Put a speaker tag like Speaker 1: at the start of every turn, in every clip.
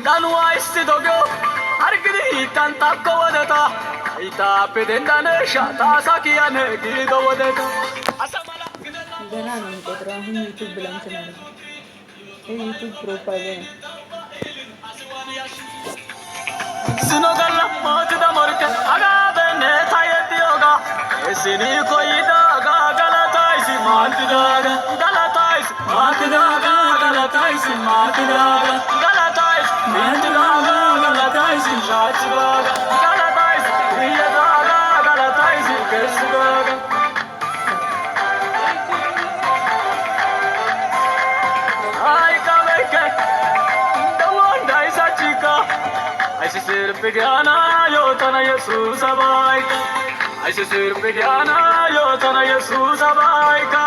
Speaker 1: Danua istidogyo argidi tanta kowadeta ita pedendane shata sakiyane gido wadeta asamala
Speaker 2: ገና ነው የሚቆጥረው። አሁን ዩቲዩብ ብለን ስናደርግ ዩቲዩብ ፕሮፋይል ነው።
Speaker 1: Sinogalla matida morke agabene tayetiyoga esini koyida galataisi matidaga galataisi matidaga galataisi matidaga galataisi matidaga galataisi shatidaga galataisi riyadaga galataisi kesudaga ay kaveke dawanda isa chika Aise sir pe gyana yo tana Yesus abaika Aise sir pe gyana yo tana Yesus abaika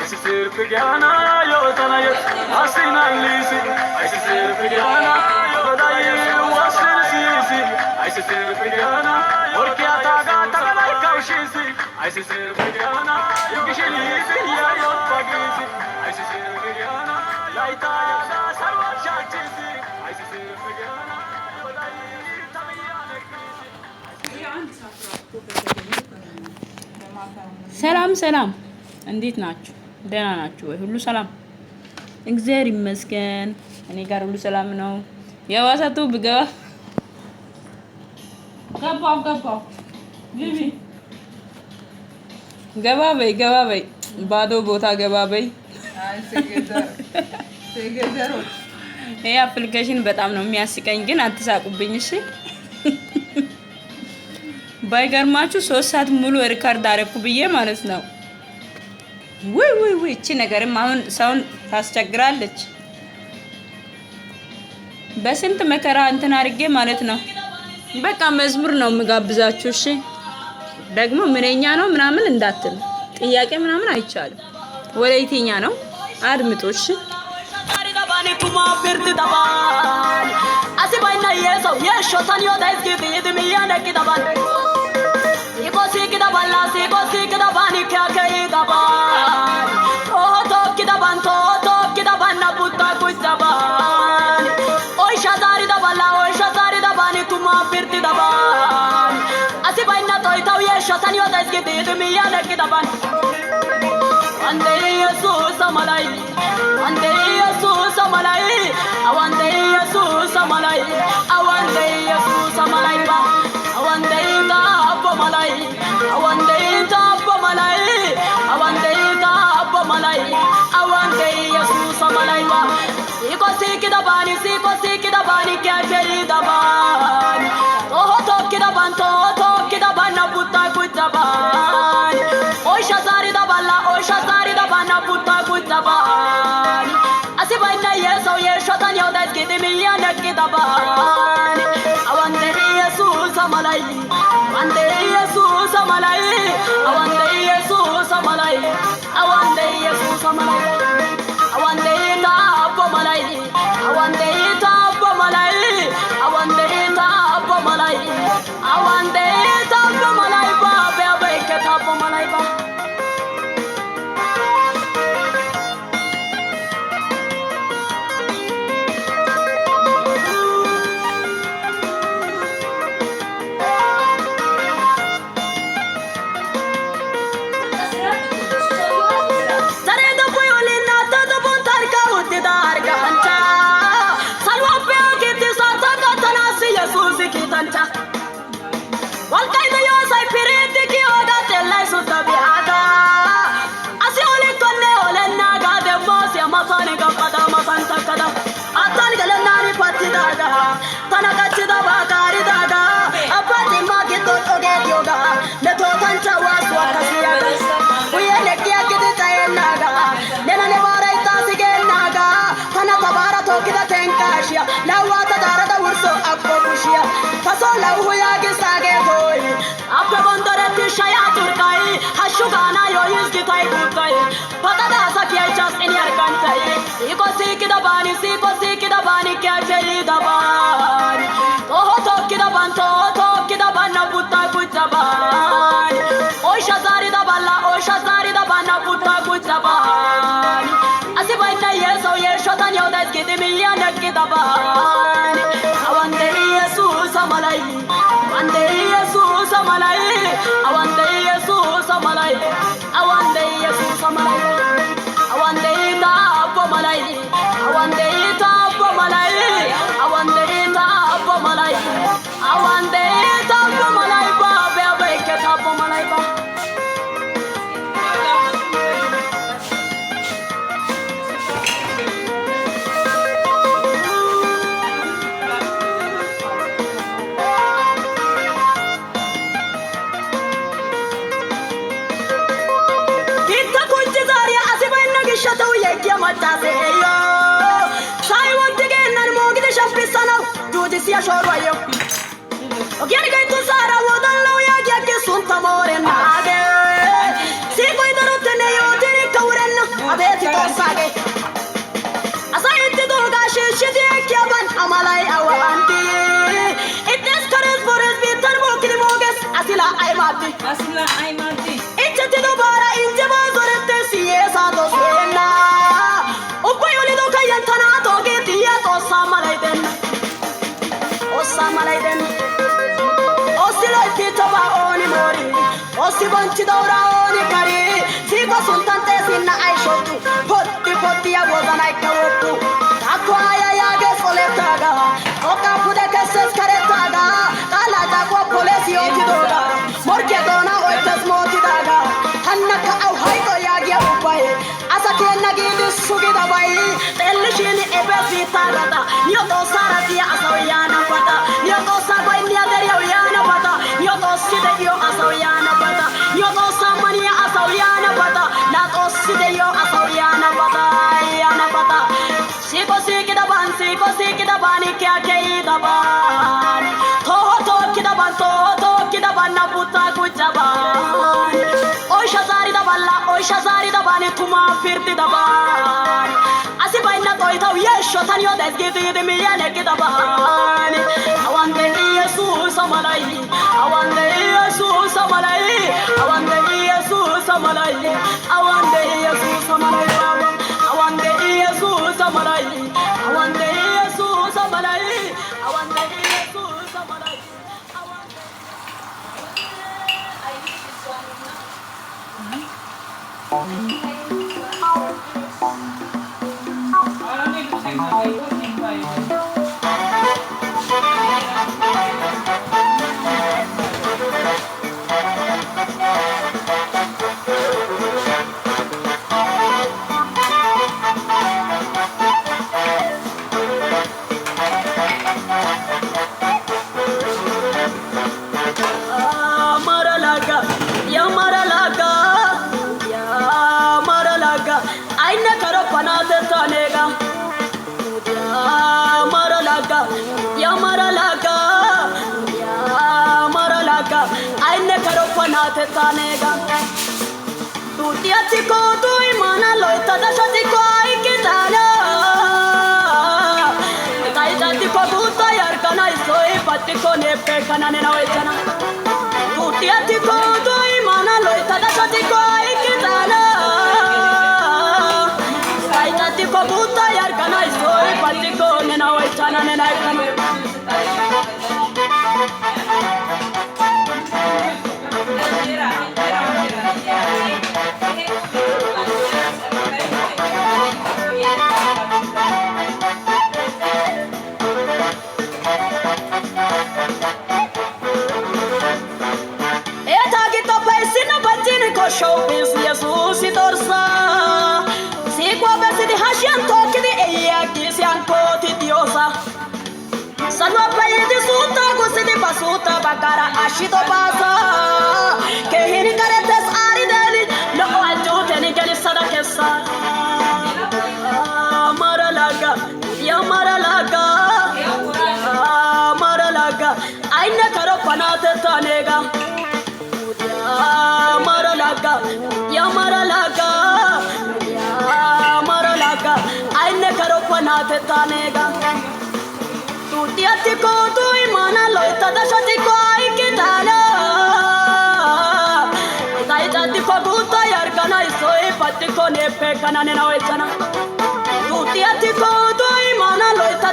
Speaker 1: Aise sir pe gyana yo tana Yesus asina lisi Aise sir pe gyana yo dai wasir sisi Aise sir pe gyana porque ataga tagalai kaushisi Aise sir pe gyana yugishili ya yo pagisi Aise sir pe gyana laita ya sarva shachisi Aise sir pe gyana
Speaker 2: ሰላም ሰላም፣ እንዴት ናችሁ? ደህና ናችሁ ወይ? ሁሉ ሰላም እግዚአብሔር ይመስገን። እኔ ጋር ሁሉ ሰላም ነው። የዋሳቱ ብገባ ገባው ግቢ ገባ በይ ባዶ ቦታ ገባ በይ። ይሄ አፕሊኬሽን በጣም ነው የሚያስቀኝ፣ ግን አትሳቁብኝ እሺ። ባይገርማችሁ 3 ሰዓት ሙሉ ሪካርድ አደረኩ ብዬ ማለት ነው። ወይ እቺ ነገርም አሁን ሰውን ታስቸግራለች። በስንት መከራ እንትን አድርጌ ማለት ነው። በቃ መዝሙር ነው የምጋብዛችሁ እሺ። ደግሞ ምንኛ ነው ምናምን እንዳትል፣ ጥያቄ ምናምን አይቻልም። ወለይተኛ ነው አድምጡ እሺ። Asibaina yeso yesho tanyo daizki idimiya nekidaban Ikosi kidaballa sikosi kidabani kya kidaban Oh to kidaban na butta kujaban Oy shazari dabani tuma firti daban Asibaina toy taw yesho tanyo daizki idimiya nekidaban Ande Jesus amalai Ande Jesus amalai Awande Jesus amalai Awande Jesus amalai ba Awande tapo malai Awande tapo malai Awande tapo malai Awande Jesus amalai ba Siko siki dabani kya cheri daban to kidaban na butta kujaban Oy shazari dabana na butta kujaban Asibaina yeso yesho tanyo daizki dimiya nekidaban Awande Jesus amalai Awande Jesus amalai Awande Jesus amalai Awande Jesus amalai Awande tapo malai Awande tapo malai Awande tapo malai Awande tapo malai ba be ke tapo malai ba Walkaida yo sai piriti ki oda tella su tabiata Asiole konne ole naga de mosi amasani gapada masanta kada Atan galanani patti daga tanaka chida bagari daga apati magi to oge yoga ne to tancha wasu akasiya uye ne kiya kidi taye naga nena ne bara itasige naga kana tabara to kida tenkashia lawata darada urso akko kushia faso lawu ya gisage toy apne bondore tishaya turkai hashugana yo yizgi tai butai patada sakiya chas in yar kantai iko siki dabani kya cheri daban to kidaban na butta kujaban oy shazari dabana butta kujaban asibaina yeso kidaban awande Jesus amalai awande Jesus amalai awande Jesus amalai awande Jesus amalai awande ta po malai awande ta po malai awande ta po malai awande ta po malai ba be ke ta po malai ba Shadow yake mataseyo sai wonte genan mogi de shafisano do this ya shorwayo ogyan gai to sara wodallo ya ke sunta more nade si koi darote ne yo teri kaurenna abeti to sage asai te do ga shishide ke ban amalai awanti itnes kares bores bitar mokri moges asila ay mati ichete do bara inje bazorete siesa do Osamalayden Osilo titoba oni mori Osibanchi daura oni kari Sigo sultante sinna aishotu Potti ya wozana ikawotu Takwaya yage soletaga Oka pude keses karetaga Kala dagwa polesi otidoga Morke dona oites motidaga Hannaka au haito yage upaye Asakena gidi sugida bai Telishini ebesi tarata Nyoto sarati asawiyana pata Nyoto sabai niaderi awiyana pata Nyoto sideyo asawiyana pata Nyoto samani asawiyana pata Nato sideyo asawiyana pata Yana pata Siko sikidaban Kya keidaban Toho kidaban Nabuta kujaban Oy shazari daban Tuma firti daban Asibayna toitaw yesho tanyo desgiti miyane kidaban Awande Jesus amalai Awande Jesus amalai Awande Jesus amalai Awande Jesus amalai Awande Jesus amalai Awande Jesus amalai Awande Jesus amalai Tanega tu ti atiko tu imana loita da shati ko ikitana kai jati ko buta yar kana isoi patti ko ne pe kana ne nawechana tu ti atiko tu imana loita da shati ko ikitana kai jati ko buta yar kana isoi patti ko ne nawechana ne naikana Showbiz Jesus torsa si qua vesti di hashian tocchi di eia chi si ancoti diosa sanno paie di sutta gusti di basuta bagara ashito basa che hini caretes arideli lo ajute ni geli sada kessa maralaga aina karo panate tanega Maralaga aine karo panate tanega tuti atiko tu imana loita da shati ko ikitana dai jati ko buta yar kana isoi patti ko ne pe kana ne nawechana tuti atiko tu imana loita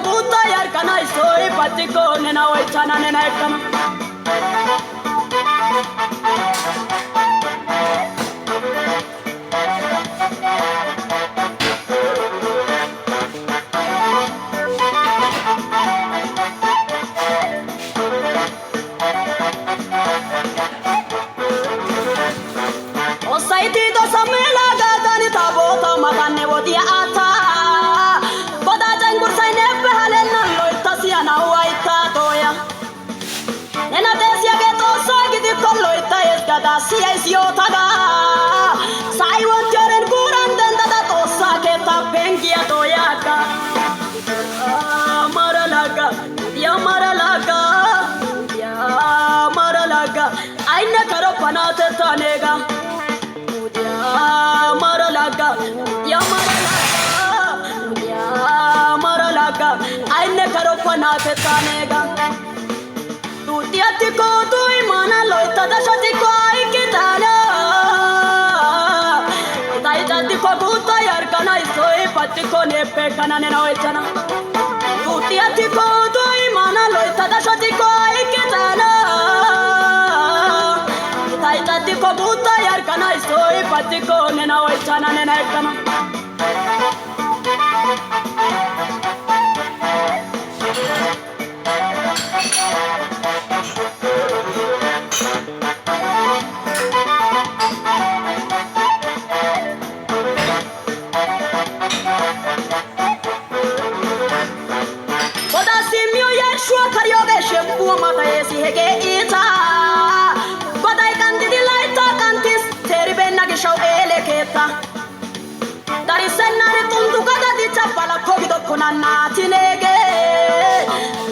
Speaker 2: butta yarkana isoi patiko nena oichana nena ekana osaiti do samela gadani tabota matane wodia ata boda jangur sai nebbe halena loitasiana waita toya nena desia ge to sagidi kolloita esgada siasiotaga sai wonjoren kuran denda da to saketa bengia toyaka maralaga ya maralaga aina karo panate tanega maralaga ya maralaga aina karo panate tanega tutiati ko tu imana loita da shati ko ikitana tai jati ko buta yar kana isoi patti ko nepe kana ne noitana tutiati ko tu imana loita da shati ko ikitana tai jati ko buta yar kana isoi patti ko ne noitana ne naikana hege ita godai candidi laita cantis teribena che show eleketa dari senare tundu gada di chapala kogido konanati nege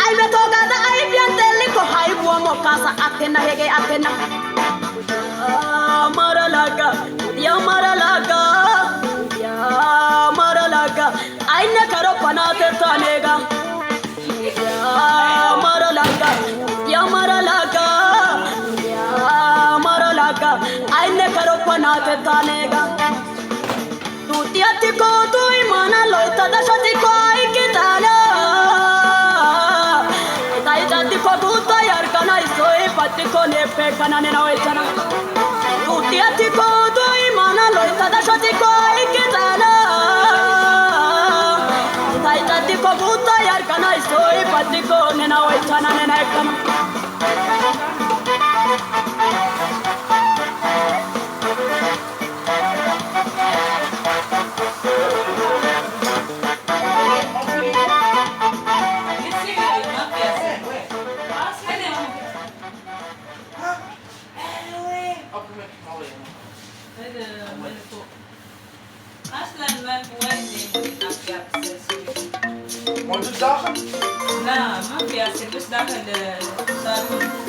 Speaker 2: ai beto gada ai piantelli ko hai buomo casa atena hege atena maralaga ya maralaga ai ne karo panate tanega ya maralaga aine karo panate tanega tutiati ko tu imana loita da shati ko ikitana tai jati ko buta yar kana isoi patti ko nepe kana ne noitana tutiati ko tu imana loita da shati ko ikitana tai jati ko buta yar kana isoi patti ko ne noitana ne naikana
Speaker 3: Want het dagen?
Speaker 4: Nou, maffia, c'est plus dagen de salon.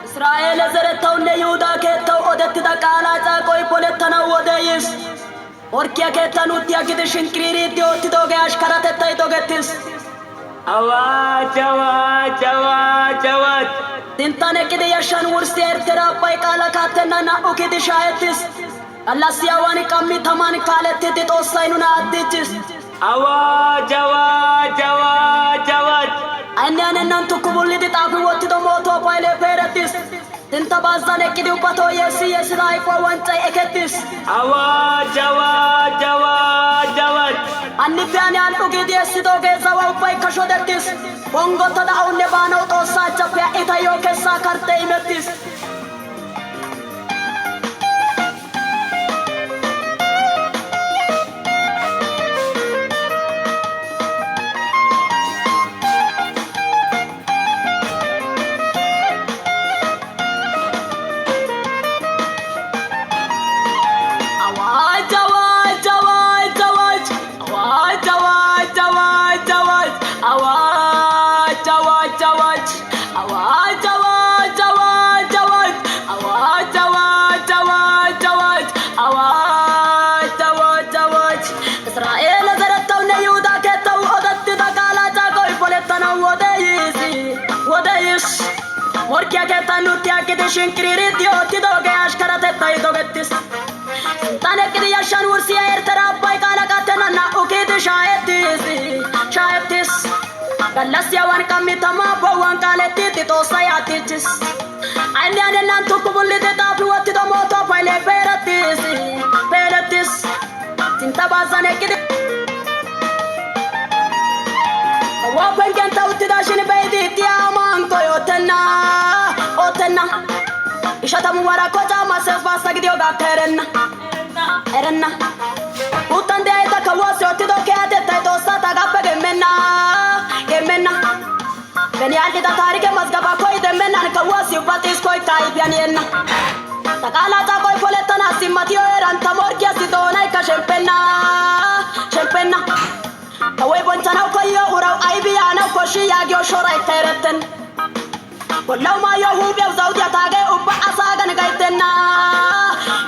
Speaker 2: እስራኤል ዘረተው ለይሁዳ ከተው ኦደት ተቃላ ጻቆይ ፖለተና ወደይስ ኦርኪያ ከተኑት ያግድሽ እንክሪሪት ዲዮት ዶጋሽ ከራተታይ ዶገትስ
Speaker 1: አዋጅ አዋጅ አዋጅ አዋጅ
Speaker 2: ትንታነ ቅደ ያሻን ውርስ ኤርትራ ባይ ቃላ ካተናና ኦኬት ሻየትስ አላሲያዋን ቀሚ ተማን ካለት ዲጦሳይኑና አድጅስ
Speaker 1: አዋጅ አዋጅ አዋጅ አዋጅ
Speaker 2: አናነናንቱ ኩቡል ዲጣፍ ወት ደሞቶ ባይለ ፈረትስ ትንታ ባዛነ ቅዲው ባቶ የሲ የስራይ ቆወንጨ እከትስ
Speaker 1: አዋጅ አዋጅ አዋጅ አዋጅ
Speaker 2: አንቢያን ያንዱ ጊዜ ሲዶገ ዘዋው ባይ ከሾደትስ ቦንጎ ተዳውነ ባነው ጦሳቸ ፈኢታዮ ከሳ ካርተ ይመትስ Morkia ketanutia kidishin kririt yoti doge ashkarate tai dogetis Tane kidi yashan ursiya ertera bai kala katena na ukid shayetis Galasya wan kamitama bawan kaleti to sayatichis Anyane nan tukubulli de tapi wati do moto paile peratis Tinta bazane kidi Wapen kenta utidashin beidi tiaman koyotena Otena Ishata muwara kota masef basa gidio gaterena Erena Utande ita kawasi otido keate taito sata gape gemena Beni aldi da tarike mazgaba koi demena kawasi ubatis koi kaibianiena Takala ta koi poletana simatio eran tamorkia sidona ika shempena Kawe bontana koyo urau aibiana koshi yagyo shora itereten Wallau ma yo hube uzaudia tage ubba asaga negaitena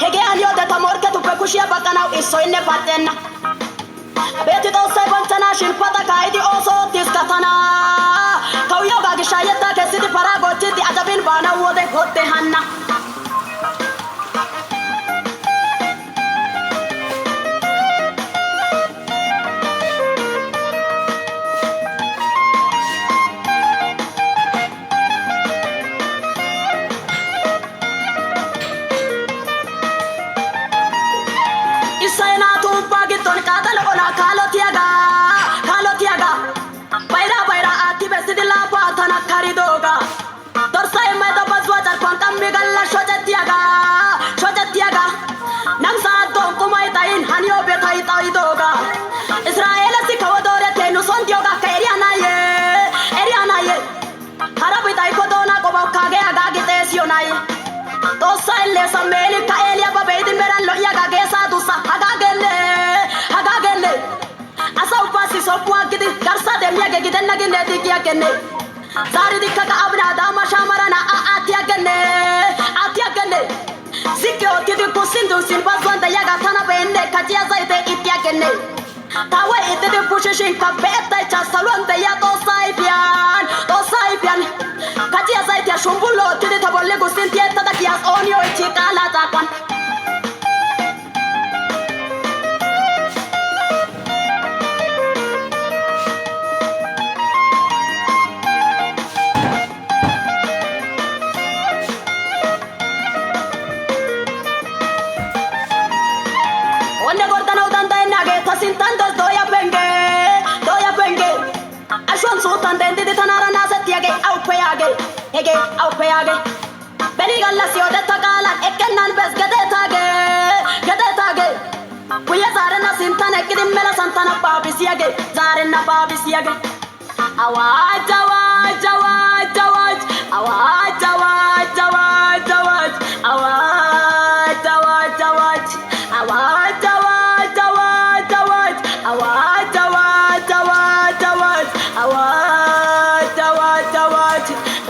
Speaker 2: Hege anyo de tamorke tupe kushia bakana iso inne patena Abeti to sai bontana shilpata kaidi oso tiskatana Kauyo gagi shayeta kesidi paragoti di ajabin bana wode hote hanna Baira ati besidi la patana karidoga Dorsa ema da bazwajar kwantam migalla shojatiaga Namsa don kumai tain hanyo betai taidoga Israel si kawadore tenu sondioga ka eriana ye Harabi tai kodona ko bakage aga gitesionaye Dorsa elle sameli ka elia babeidin beran lo yaga gesa dusa agagelle Asau pasi sopwa gidi garsa demya giden nagin de dikia kenne Zari dikka abna dama shamarana atia kenne Sikyo tidi kusindu sin bazwanda yaga tana bende katia zaite itia kenne Tawe itidi pushishin ka beta cha salonde ya to saipian Katia zaite shumbulo tidi tabolle gusin tieta da kias onyo ichikala takwan Sintandos doya penge Ashwan sultan dendi de tanara nasatiage au peage Beni galla si ode tagala ekennan bes gadetage Kuya zarena sintan ekidin mela santana babisiage zarena babisiage Awaj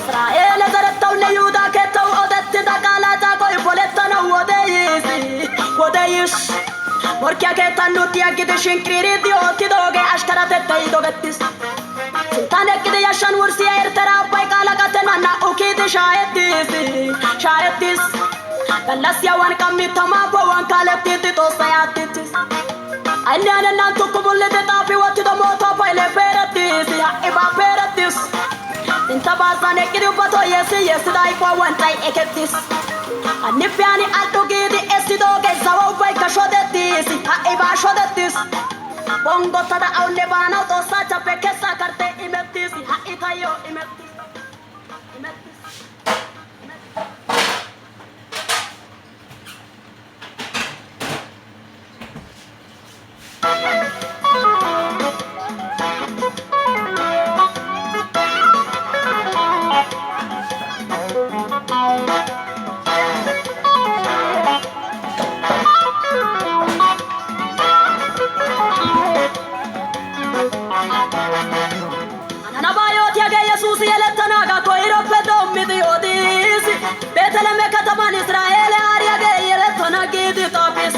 Speaker 2: Israel zarataw ne yuda ketaw odet takala ta koy poletana wodeyis Morkia ketannu tiagide shinkiri dioti doge ashkarate teidogetis Sultane kide yashan ursi ertera bay kala katena na ukide shayetis Kalasya wan kamitama po wan kaleptiti to sayatitis Anyana nan tukubulle de tapi wati do moto pile peratis ya iba peratis Inta bazane kidi upato yes dai kwa one tai eketis Anipiani alto gidi esi doge zawa upai ka shodetis ha iba shodetis Bongo tada au nebana to sacha pekesa karte imetis ha itayo imetis Kataman Israel ariage yeletona gidi topis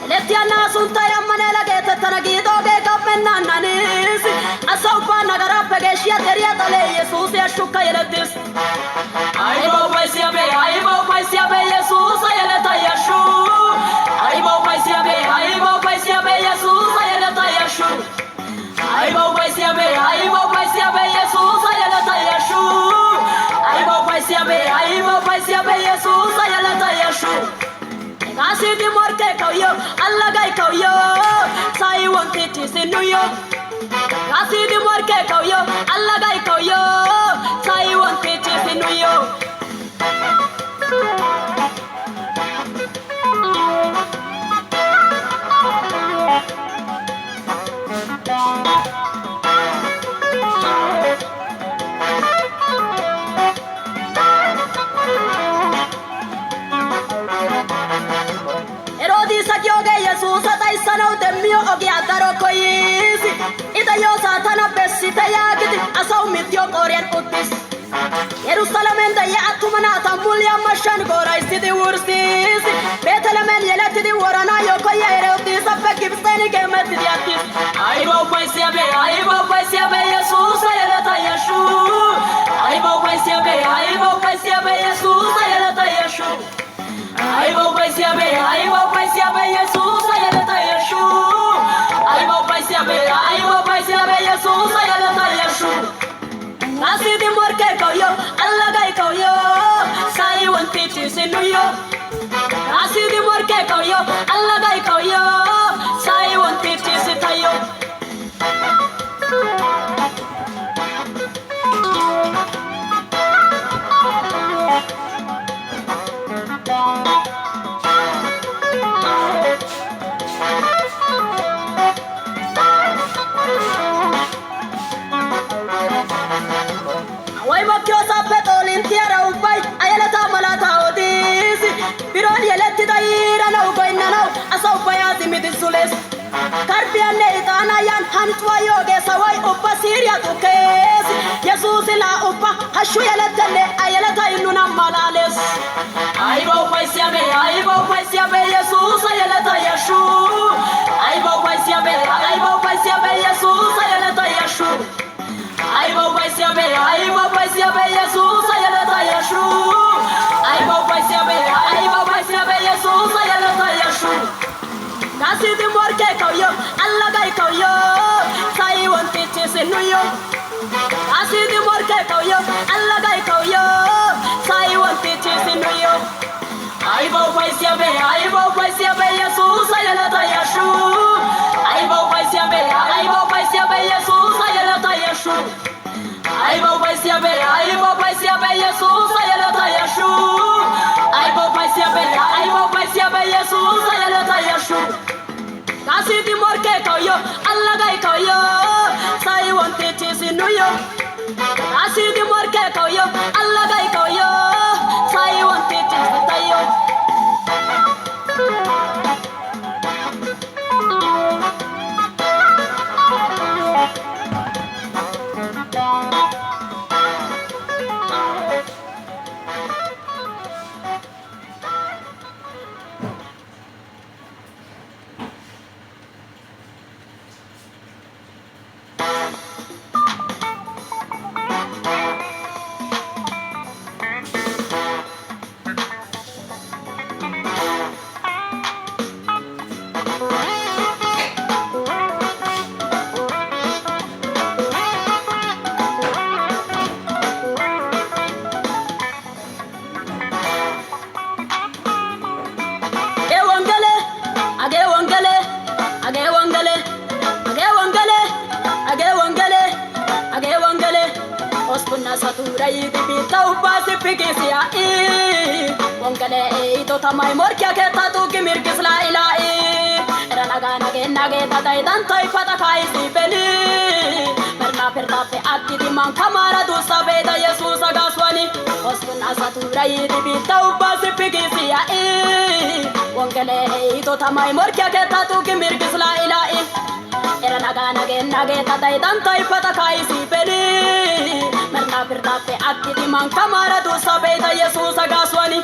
Speaker 2: Letiana sunta yamanela gete tanagido ge kapenna nanis Asaupa nagara pegeshia teria tale Jesus yashuka yeletis Aibo paisia be Jesus yeleta yashu Aibo paisia be Jesus yeleta yashu Aibo paisia be Jesus yeleta yashu Aibo paisia be Jesus yeleta yashu Kasi di morte kauyo Allah gai kauyo Sai wanti tisinuyo Kasi di morte kauyo Allah gai kauyo Sai wanti tisinuyo sitayagiti asaw mityo Korean utis Yerusalem da ya atumana tambul ya mashan gorai sidi wursis Betlehem yelati di warana yoko yere utis afek ibstani kemet diatis Ay bo paisia be Jesus ayelata yeshu Ay bo paisia be Jesus ayelata yeshu Ay bo paisia be Jesus ayelata yeshu Ay bo paisia be Jesus ayelata yeshu Nasi di morke koyo Allah gai koyo sai wanti chisinuyo Nasi di morke koyo Allah gai koyo sai wanti chisitayo Wai makyo sapet olintiara ubai ayelata malata odis Biron yeletti daira na ubai nana asa ubai azimidi sules Karpianne itana yan hanitwa yoge sawai uppa Syria tukes Jesus la uppa hashu yeletelle ayelata inuna malales Aibo paisia be Jesus ayelata yeshu Aibo paisia be Jesus ayelata yeshu Aibo paisia be Jesus ayelata yeshu Aibo paisia be Jesus ayelata yeshu Nasi di morke koyo Allah gai koyo sai wanti chisinuyo Nasi di morke koyo Allah gai koyo sai wanti chisinuyo Aibo paisia be Jesus ayelata yeshu Aibo paisia be Jesus ayelata yeshu Aibo paisia be Jesus ayelata yeshu Aibo paisia be Jesus ayelata yeshu Nasi di morke koyo Allah gai koyo sai wanti chisinuyo Nasi di morke koyo Allah gai koyo sai wanti chisitayo Satura y divita upasi pigisia Wongale ito tamay morkia ke tatu kimirkis la ilai Ranaga nage tatai dantai patakai si peli Merna perta pe atti di man kamara du sabeda Jesus agaswani Ospuna satura y divita upasi pigisia Wongale ito tamay morkia ke tatu kimirkis la ilai Ranaga nage tatai dantai patakai si peli Merna perta pe atti di man kamara du sabeda Jesus agaswani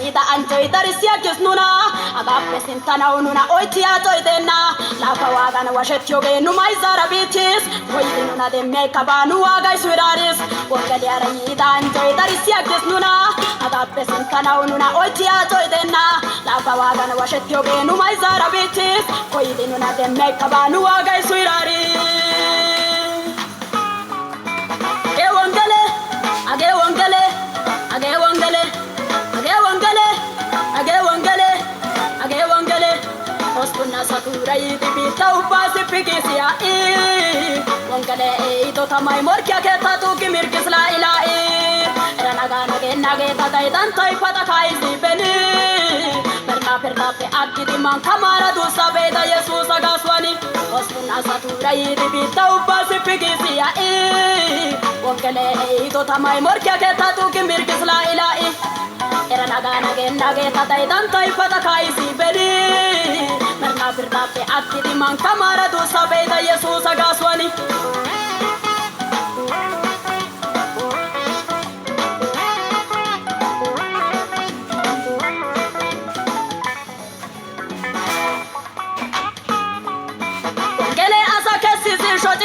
Speaker 2: Ida anjoy darisia kisnuna agape sintana ununa oitia toidena la pawaga washet yoge numai zarabitis toidena de mekabanu aga suraris wongaliara ida anjoy darisia kisnuna agape sintana ununa oitia toidena la pawaga washet yoge numai zarabitis toidena de mekabanu aga suraris satura yidi bita upasi pikisia wangale ito tamai morkia ke tatu kimir kisla ilai ranaga nage tatai dantai pada kai si beni perna pe akki diman kamara du sabeda yesus agaswani osuna satura yidi bita upasi pikisia wangale ito tamai morkia ke tatu kimir kisla ilai ranaga nage tatai dantai pada kai si beni perna pe akki diman kamara du sabeda yesus agaswani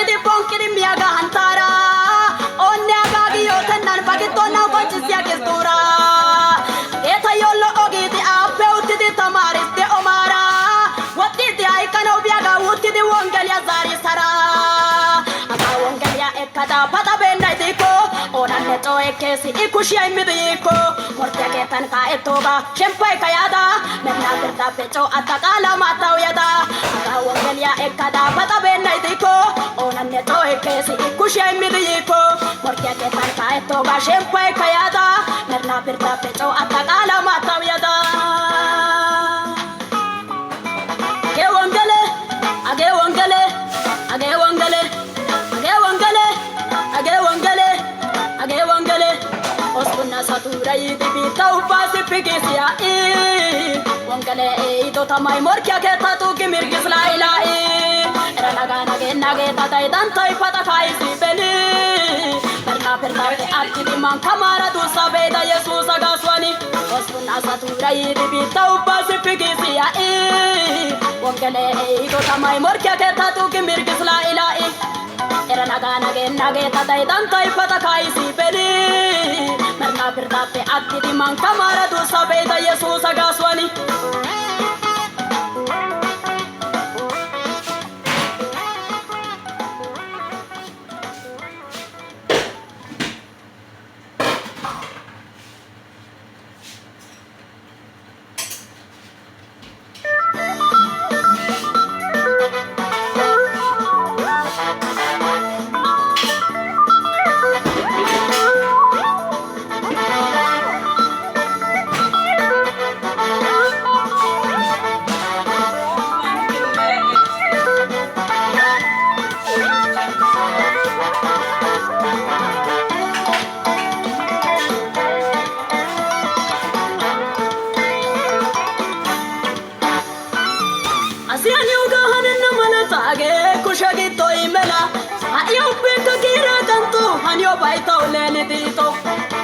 Speaker 2: di ponkiri miaga hantara onne agagi yotennan bagito na gochisia gestura eta yollo ogiti ape utti tamaris de omara watti di aikano biaga utti di wongelia zari sara aga wongelia ekada pada benna diko onanne to ekesi ikushi imidiko morte ketan ka etoba chempai kayada menna berta pecho atakala matawiyada aga wongelia ekada pada benna diko onanne to ekesi ikushi imidiko morte ketan ka etoba chempai kayada menna berta pecho atakala matawiyada age wongele age wongele age wongele age wongele age wongele age wongele oskunna satura yidi bita upasi pikisia wongele ito tamai morkia ke tatu kimir kisla ilai ranaga nage tatai dantai pada kai si beni perna pe akki diman kamara du sabeda yesus agaswani oskunna satura yidi bita upasi pikisia wongele ito tamai morkia ke tatu kimir kisla ilai ranaga nage tatai dantai pada kai si beni perna pe akki diman kamara du sabeda yesus agaswani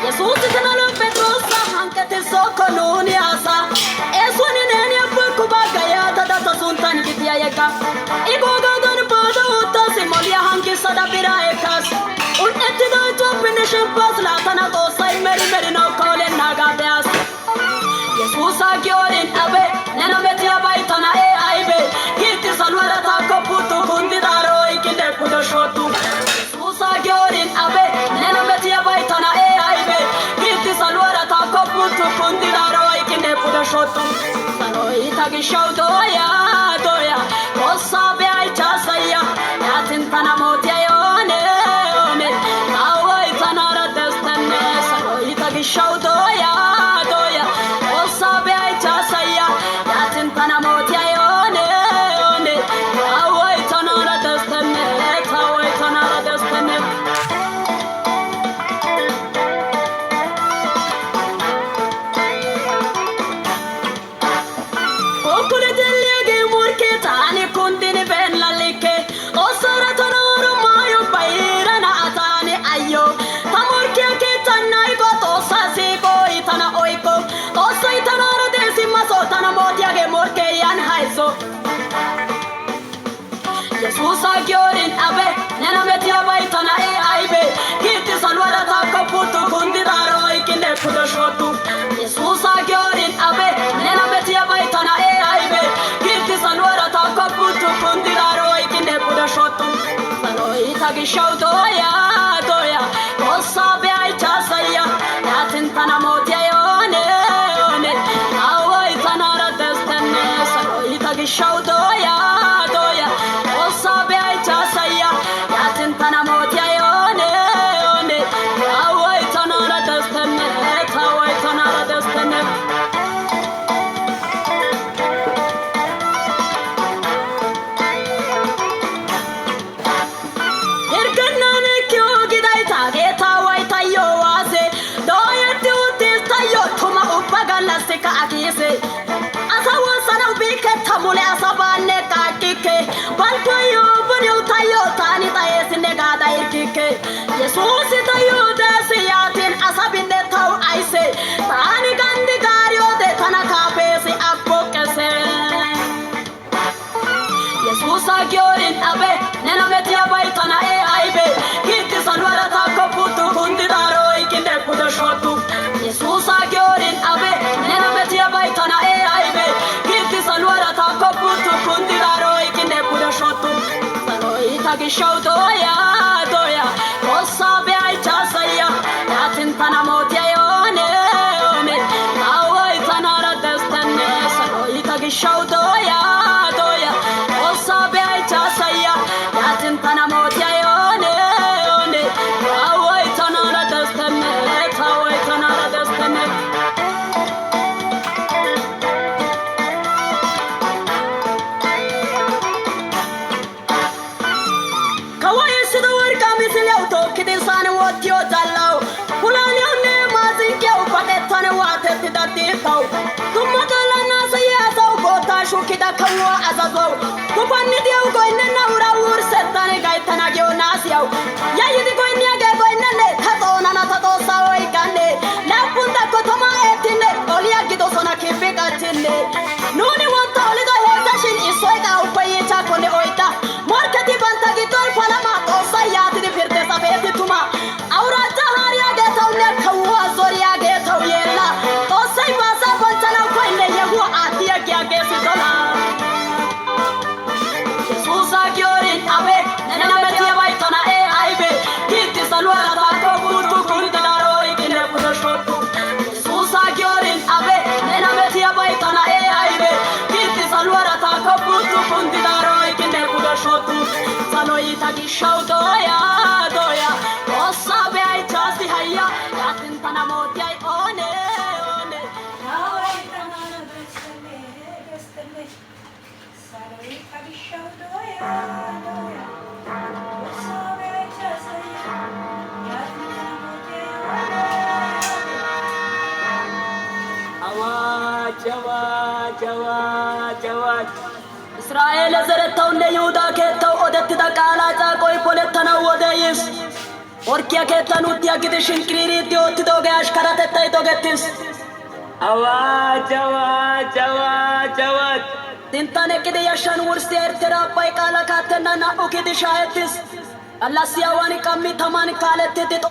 Speaker 2: yesus kanalo petrosa hankate sokonuni asa eswani nene apuku bagaya tata suntan kitia yeka igoga don pada uta simolia hanki sada bira ekas unetti do topine shempas la tana to sai meri no kole naga beas yesus agiorin abe nena metia baitana e aibe kiti salwara ta koputu kundi daro ikinde pudo shotu yesus agiorin abe nena metia baitana e aibe kiti salwara ta koputu kundi daro ikinde pudo shotu sano itagi shaudo ya osa be ai chasaya yatintana motia yone awai tanara destane sano itagi shaudo ya osa be ai chasaya yatintana motia yone awai tanara destane okure delle murke tani kundini ben lalike osara tanoro mayo bairana atani ayo tamurke ke tanai go to sasi go itana oiko osa itanara desima so tana motia ge murke yan haiso yesus agiorin abe nena metia baitana e aibe kiti salwara ta kaputu kundi daro ikinde pudo shotu yesus agiorin abe nena metia baitana e aibe kiti salwara ta kaputu kundi daro ikinde pudo shotu sano itagi shaudo ya osa be ai chasaya yatintana motia yone awai tanara destane sano itagi shaudo ya ka akise asawa sana ubike tamule asabane ka kike bantu yo bunyo tayo tani taesine ga da irkike Jesus tayo desiyatin asabinde taw aise tani gandi gario de tanaka pesi akokese Jesus agyorin abe nena metia baitana e aibe kitti salwara ta koputu kundi daro ikinde kuda shotu Jesus agyorin abe nena metia baitana e aibe kitti salwara ta koputu kundi daro ikinde kuda shotu salo itagi shaudo ya doya osa be ai chasaya yatin tana motia yone one awai tanara destane salo itagi shaudo ya doya sabe ai chasaya yatin tana motia yone one awai tanara destane awai tanara destane kawai sido warka misle auto kidin sane wotio dalao kulani onne mazinke upaketane wate tidaditao tumadala nasaya sau gota shukida kawa azazo kupani diu goinne naura ur setane gaitana gyo nasiau ya yidi goinne age goinne ne tato nana tato sawai kanne lapunda kotoma etine olia gido sona kifika tinne nuni wonta olido hezashin isoida upayi chakone oita marketi banta gidol palama tosa yati di firte sabeti tuma aura jahari age tawne kawa zori age tawyela tosai basa bantana goinne yehu ati age sidola Gyorin abe nena metia baitana e aibe kitti salwara ta koputu kundi daro ikinde kuda shotu Susa gyorin abe nena metia baitana e aibe kitti salwara ta koputu kundi daro ikinde kuda shotu salo itagi shaudo ya doya osa be ai chasi hayya yatin tana motia one one
Speaker 4: awai tanara destane salo itagi shaudo ya doya sabe chasaya yatin tana motia
Speaker 2: awaj Israel zeretaw ne Yuda ketaw odet da kala ta koi poletana wodeyis orkia ketanu tia gidishin kriri diot doge ashkarate tay dogetis awaj tintane kide yashan wursi ertera pai kala katena na ukidi shahetis Allah siyawani kammi thaman kalette to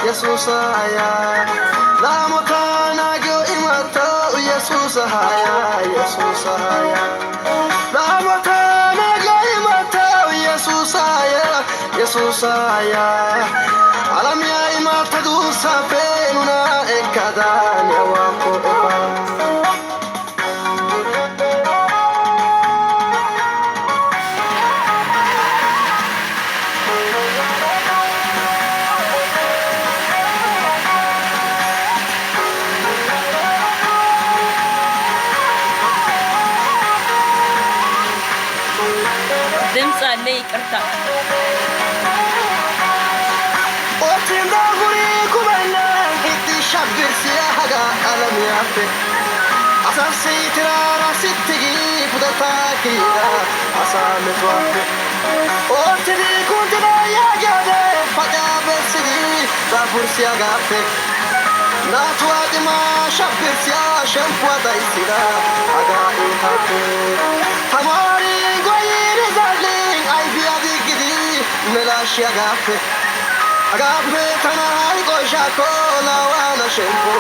Speaker 3: Yesusaya la motana gyo imata Yesusaya la motana gyo imata Yesusaya alamya imata du sapenuna ekadanya wako
Speaker 4: ድምጽ አለ ይቅርታ
Speaker 3: Otinda guri kumana hitti shabbir siyahaga alam yafe asan sitirara sittigi fudata kira asamet wafe Otidi kuntina yagade fajabe sigi zafur siyagafe Natwa dima shabbir siya shempwa daisira aga ihafe Tamari goyiri zalling aibiya digidi melash yagafe Agape tanai goshako la wana shempo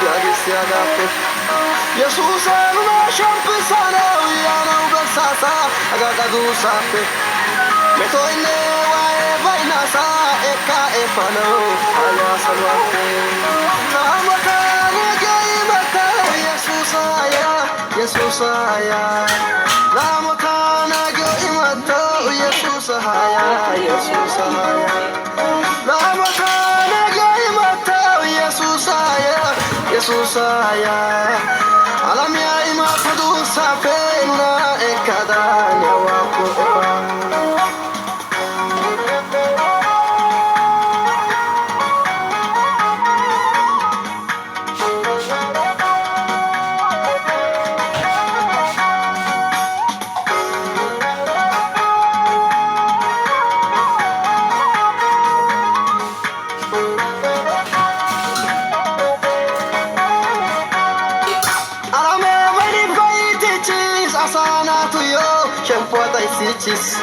Speaker 3: yagisi agape Jesus anu shempo sana uyana ubasasa agagadu sape metoine wae vaina sa eka epano aya salwate namata gai mata Jesus aya namata gai mata Jesus aya namata gai mata Jesus aya alamia ima padu sape na ekada nyawako Sichis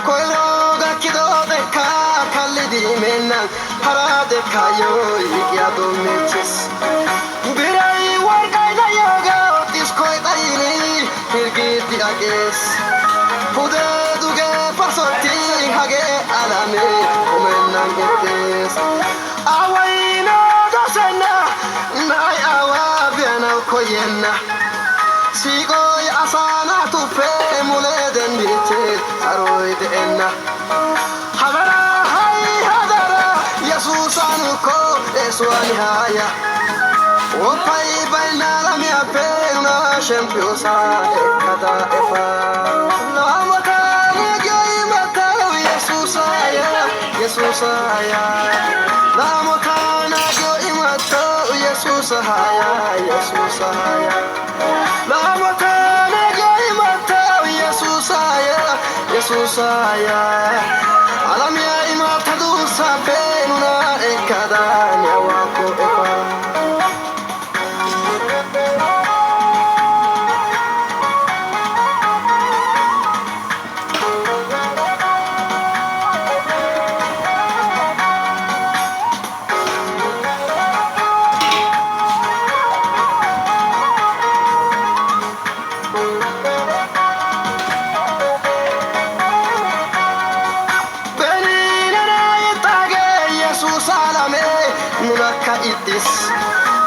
Speaker 3: Koiro ga kido de ka kalidi menan harade kayo yado mechis Birai wargai da yoga otis koi taini hirgiti ages Pude duge pasoti hage alame komenan getes Awaina dosena nai awa biana koyena Sigoy asana tupe muleden biche aroide enna Hadara hai hadara Yesusan ko eswani haya Opai baina la mia pena shempiosa ekada efa Lamata ngai mata Yesusaya Lamata ngai mata Yesusaya Lamatana gai mata Yesusaya alamia imata dusa penuna ekada nyawako epa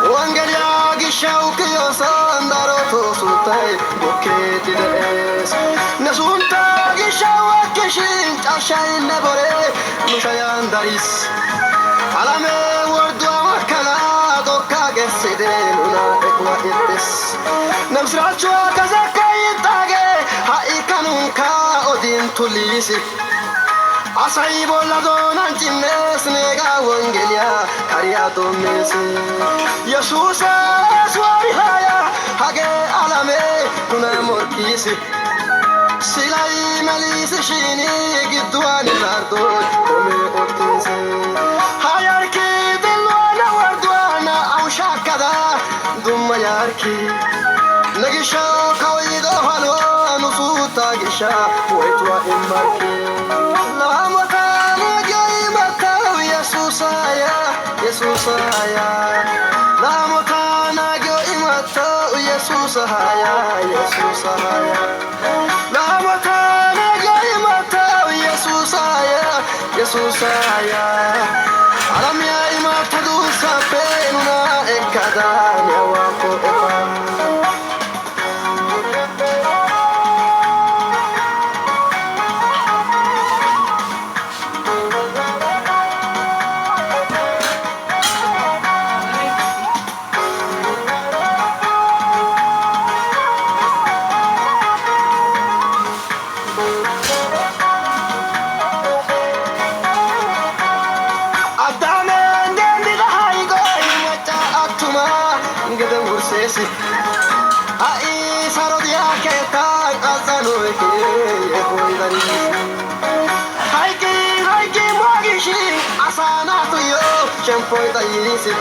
Speaker 3: Wangalia gishauki yosandaro tosutai boketi des Nasunta gishawaki shin tashain nebore Nushayan daris Alame wardu amakala doka geside luna ekwa itis Namsrachua kazaka itage haikanunka odin tulisi Asai bola donan chines nega wangelia kariato mese Yesusa swari haya hage alame kuna morkisi Silai malisi shini gidwani nardo kome otise Hayarki dilwana wardwana aushakada dumma yarki Nagisha kawido halwa nusuta gisha waitwa imarki Yesusaya Lamotana gyo imato Yesusaya Lamotana gyo imato Yesusaya alamia imata dusa penuna ekada nyawako epa Ai sarodia ke tai azano ke hoidari Haiki mogishi asana tuyo chempoi taisi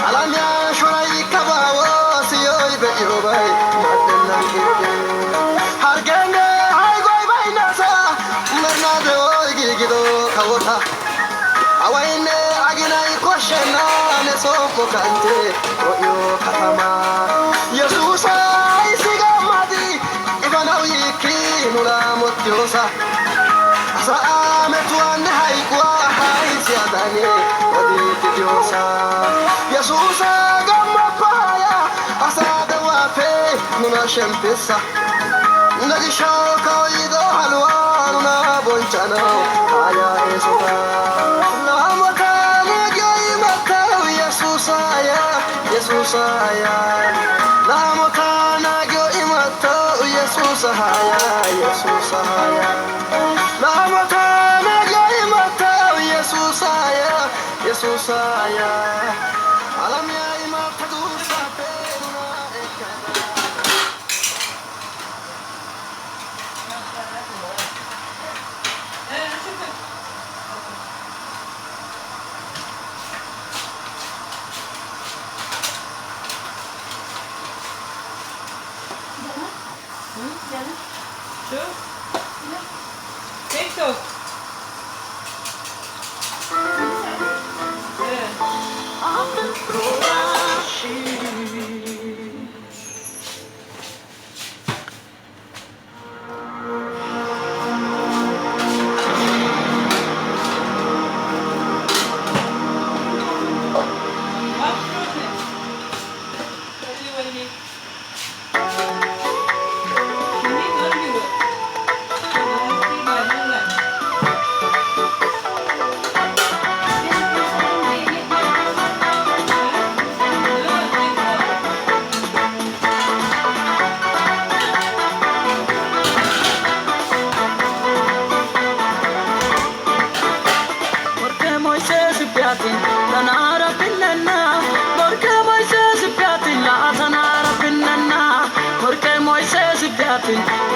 Speaker 3: Alamya shorai kabawo siyo ibe irobai matennan kike Hargenge haigoi bainasa mernade oigi gido kawota Awaine aginai koshena ne sofo kante oyo katama Yesusa isigamadi ibana wiki ديوسا سامت وان هايكوا هاي سياداني وديت ديوسا يسوسا قم بايا أساد وافي نما شمبسا نجشو كويدو حلواننا بونشانو آيا إيسوكا نامتا نجي متاو يسوسا يا نامتا نجي متاو يسوسا يا نامتا نجي متاو يسوسا يا علم يا إمام تدوسا بينا إكادا
Speaker 4: شوف تيك توك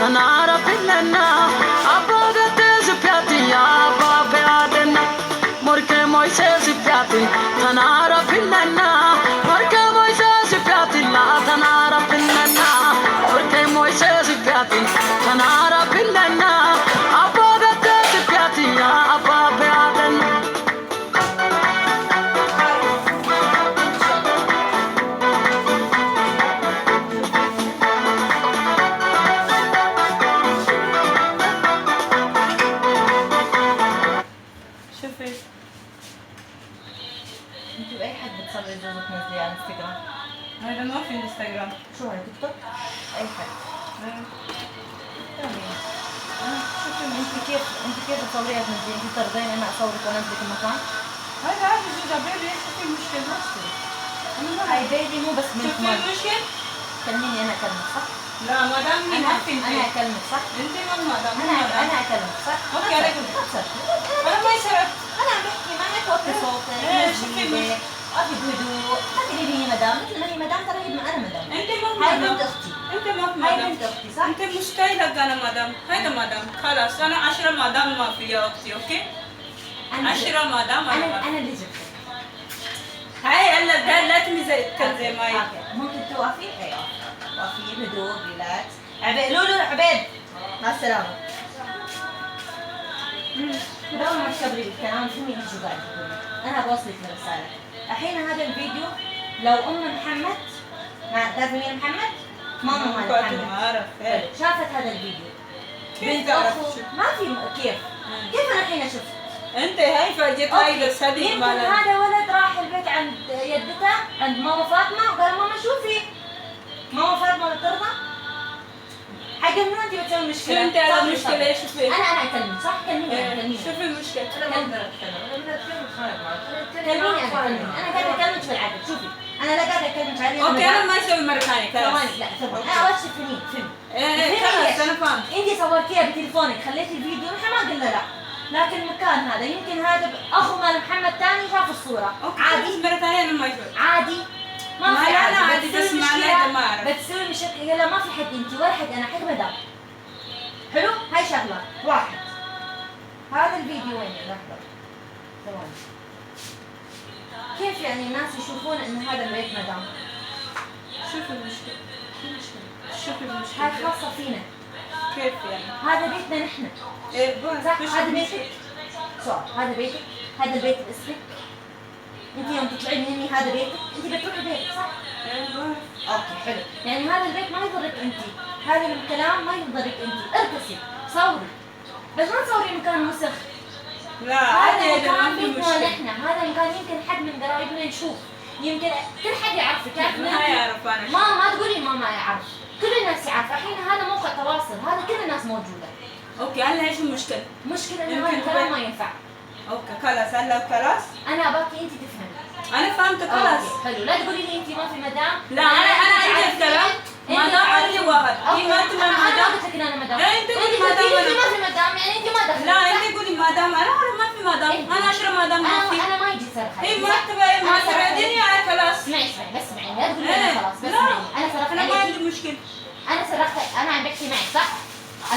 Speaker 1: Tanara pinna, apaga te spiati, apa peadena, morke Moises spiati, tanara pinna, morke Moises spiati, la tanara pinna, morke Moises spiati, tanara pinna, apaga te spiati, apa peadena.
Speaker 5: انتوا اي حد بتصوري جوزك تنزليه على انستغرام؟
Speaker 4: هذا ما في انستغرام.
Speaker 5: شو هاي تيك توك؟ اي حد. تمام. شوفي انت كيف تصوريها تنزليه؟ انت ترضين انا اصورك وانزلك المكان؟
Speaker 4: هذا عادي جدا بيبي، ايش في مشكلة؟ نفسي.
Speaker 5: هاي بيبي مو بس
Speaker 4: شو
Speaker 5: بنت
Speaker 4: في
Speaker 5: مال.
Speaker 4: مشكلة؟
Speaker 5: كلميني انا اكلمك صح؟
Speaker 4: لا ما دام مين عارف انت.
Speaker 5: انا اكلمك صح؟
Speaker 4: انت ما دام
Speaker 5: انا اكلمك صح؟
Speaker 4: اوكي عليك. انا ما يصير.
Speaker 5: انا عم بحكي معك توطي صوتك. نزلي اخذ هدوء، ما تقولي لي مدام، مثل ما هي مدام ترى هي انا مدام.
Speaker 4: انت ما
Speaker 5: هاي
Speaker 4: مدام.
Speaker 5: بنت اختي.
Speaker 4: انت ما
Speaker 5: هاي
Speaker 4: مدام.
Speaker 5: بنت اختي صح؟
Speaker 4: انت مستحيل انا مدام. هذا مدام خلاص انا 10 مدام ما فيها اختي اوكي؟ 10 مدام
Speaker 5: انا اللي جبتك.
Speaker 4: هاي هلا لا تمزي زي ما هي.
Speaker 5: ممكن توقفي؟ ايوه وقفي بهدوء ريلاكس. عبيد لولو عبيد مع السلامة. بدون ما تكبري بالكلام فهمي ايش قاعد تقولي. انا بوصلك الرسالة. الحين هذا الفيديو لو ام محمد تعرفي مين محمد؟ ماما مال محمد.
Speaker 4: عارف.
Speaker 5: شافت هذا الفيديو.
Speaker 4: كيف
Speaker 5: بنت
Speaker 4: تعرف؟
Speaker 5: أخو ما في كيف؟ كيف انا الحين اشوف؟
Speaker 4: انت هاي فاجئت هاي بس هذه
Speaker 5: يمكن هذا ولد راح البيت عند يدته عند ماما فاطمه وقال ماما شوفي ماما فاطمه بترضى؟ حق منو انت بتسوي مشكله؟
Speaker 4: شو انت على المشكله ايش فيك؟
Speaker 5: انا اكلمك صح؟ كلميني
Speaker 4: شو في المشكله؟
Speaker 5: انا ما اقدر اتكلم كلميني انا قاعده اكلمك بالعدل شوفي انا لا قاعده اكلمك عادي
Speaker 4: اوكي انا ما اسوي مره ثانيه خلاص
Speaker 5: ثواني لا ثواني انا اول شيء فهمي
Speaker 4: خلاص انا فهمت
Speaker 5: انت صورتيها بتليفونك خليتي الفيديو نحن ما قلنا لا لكن المكان هذا يمكن هذا اخو مال محمد ثاني شاف الصوره
Speaker 4: عادي مره ثانيه انا ما اسوي
Speaker 5: عادي ما في
Speaker 4: لا عادي بس معناته ما اعرف
Speaker 5: بتسوي مشكله لا ما في حد انت ولا حد انا حق مدام حلو هاي شغله واحد هذا الفيديو وين لحظه ثواني كيف يعني الناس يشوفون ان هذا البيت مدام
Speaker 4: شوف المشكله شوف
Speaker 5: هاي
Speaker 4: المشكله
Speaker 5: خاصه فينا
Speaker 4: كيف يعني
Speaker 5: هذا بيتنا نحن صح هذا بيتك سؤال هذا بيتك هذا البيت باسمك انت يوم تطلعين مني هذا بيتك انت بتروحي بيتك صح اوكي حلو يعني هذا البيت ما يضرك انت هذا الكلام ما يضرك انت ارقصي صوري بس ما تصوري مكان وسخ.
Speaker 4: لا
Speaker 5: هذا
Speaker 4: عادي ما
Speaker 5: مكان
Speaker 4: في
Speaker 5: بيتنا
Speaker 4: مشكلة.
Speaker 5: نحن، هذا مكان يمكن حد من قرايبنا يشوف، يمكن كل حد يعرفك، يعرف
Speaker 4: ما
Speaker 5: إنك-
Speaker 4: يعرف أنا.
Speaker 5: ما تقولي ما يعرف، كل الناس يعرف. الحين هذا موقع تواصل، هذا كل الناس موجودة.
Speaker 4: اوكي هلا ايش المشكلة؟
Speaker 5: مشكلة إن
Speaker 4: يمكن
Speaker 5: هذا الكلام
Speaker 4: تبين.
Speaker 5: ما ينفع.
Speaker 4: اوكي خلاص هلا خلاص.
Speaker 5: أنا أباكي أنت تفهمي.
Speaker 4: انا فهمت خلاص.
Speaker 5: أوكي، حلو، لا تقولي لي أنت ما في مدام.
Speaker 4: لا انا عندي الكلام مدام عندي واحد. هي ما انت
Speaker 5: أنا
Speaker 4: مدام.
Speaker 5: قلت لك إن أنا مدام.
Speaker 4: لا، أنت قولي
Speaker 5: قلتي
Speaker 4: مدام
Speaker 5: أنت
Speaker 4: أنا.
Speaker 5: ما في مدام، يعني أنت ما دخلت.
Speaker 4: لا انت قولي مدام انا ما في مدام. انا اشرب مدام ما في.
Speaker 5: أنا ما يجي صرخة.
Speaker 4: هي مرتبة هي ما ترديني على خلاص.
Speaker 5: اسمعي بس اسمعي، لا تقولي
Speaker 4: إيه.
Speaker 5: أنا خلاص، بس
Speaker 4: لا.
Speaker 5: اسمعي. أنا صرخت
Speaker 4: انا ما
Speaker 5: عليكي.
Speaker 4: عندي مشكلة.
Speaker 5: أنا صرخت، أنا عم بحكي معك صح؟